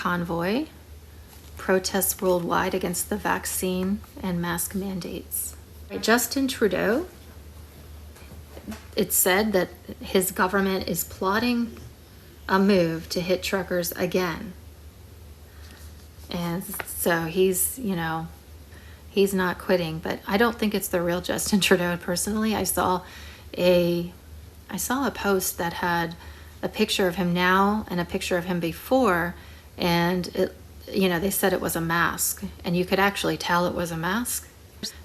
Convoy protests worldwide against the vaccine and mask mandates. Justin Trudeau, it's said that his government is plotting a move to hit truckers again. And so he's not quitting, but I don't think it's the real Justin Trudeau personally. I saw a post that had a picture of him now and a picture of him before, and they said it was a mask, and you could actually tell it was a mask.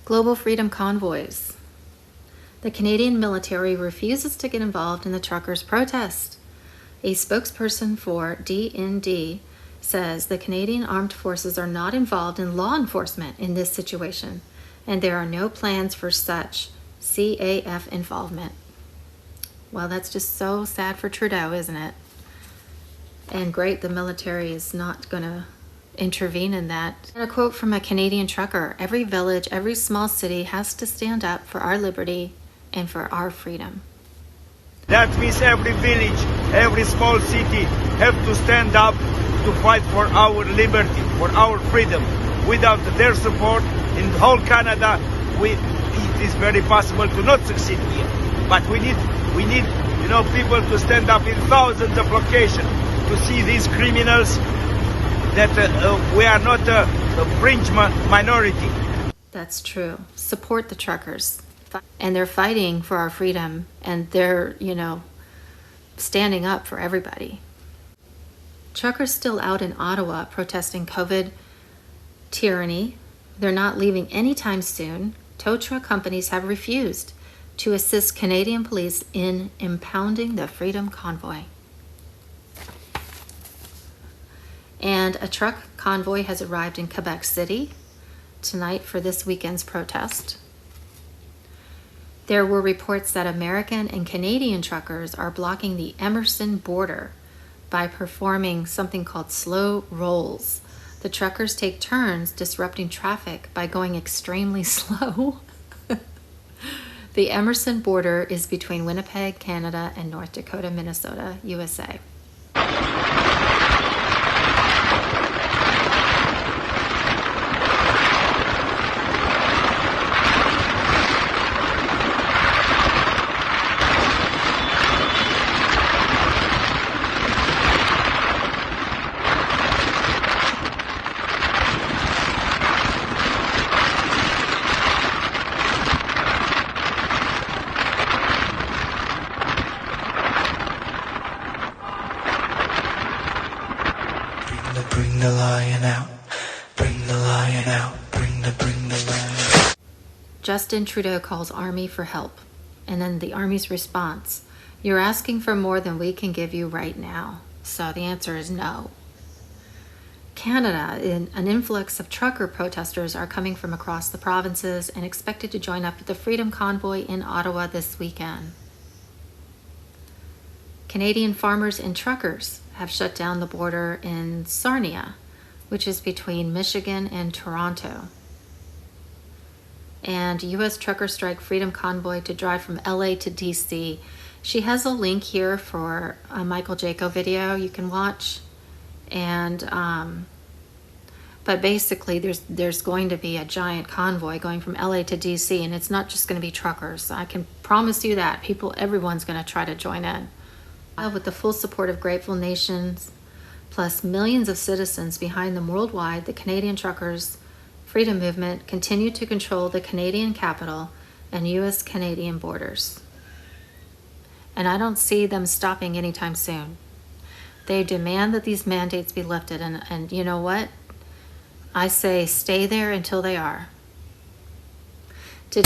Global freedom convoys. The Canadian military refuses to get involved in the truckers' protest. A spokesperson for DND says the Canadian Armed Forces are not involved in law enforcement in this situation, and there are no plans for such CAF involvement. Well, that's just so sad for Trudeau, isn't it? And great, the military is not going to intervene in that. And a quote from a Canadian trucker: "Every village, every small city has to stand up for our liberty and for our freedom." That means every village, every small city have to stand up to fight for our liberty, for our freedom. Without their support in the whole Canada, it is very possible to not succeed here. But we need people to stand up in thousands of locations to see these criminals that we are not a fringe minority. That's true. Support the truckers. And they're fighting for our freedom, and they're, standing up for everybody. Truckers still out in Ottawa protesting COVID tyranny. They're not leaving anytime soon. Tow truck companies have refused to assist Canadian police in impounding the Freedom Convoy. And a truck convoy has arrived in Quebec City tonight for this weekend's protest. There were reports that American and Canadian truckers are blocking the Emerson border by performing something called slow rolls. The truckers take turns disrupting traffic by going extremely slow. The Emerson border is between Winnipeg, Canada, and North Dakota, Minnesota, USA. Bring the lion out, bring the lion out, bring the lion. Justin Trudeau calls Army for help, and then the Army's response: "You're asking for more than we can give you right now." So the answer is no. Canada, an influx of trucker protesters are coming from across the provinces and expected to join up with the Freedom Convoy in Ottawa this weekend. Canadian farmers and truckers have shut down the border in Sarnia, which is between Michigan and Toronto. And U.S. trucker strike Freedom Convoy to drive from LA to DC. She has a link here for a Michael Jaco video you can watch. And but basically there's going to be a giant convoy going from LA to DC, and it's not just going to be truckers. I can promise you that. Everyone's going to try to join in. With the full support of grateful nations, plus millions of citizens behind them worldwide, the Canadian Truckers' Freedom Movement continue to control the Canadian capital and U.S.-Canadian borders. And I don't see them stopping anytime soon. They demand that these mandates be lifted, and you know what? I say stay there until they are.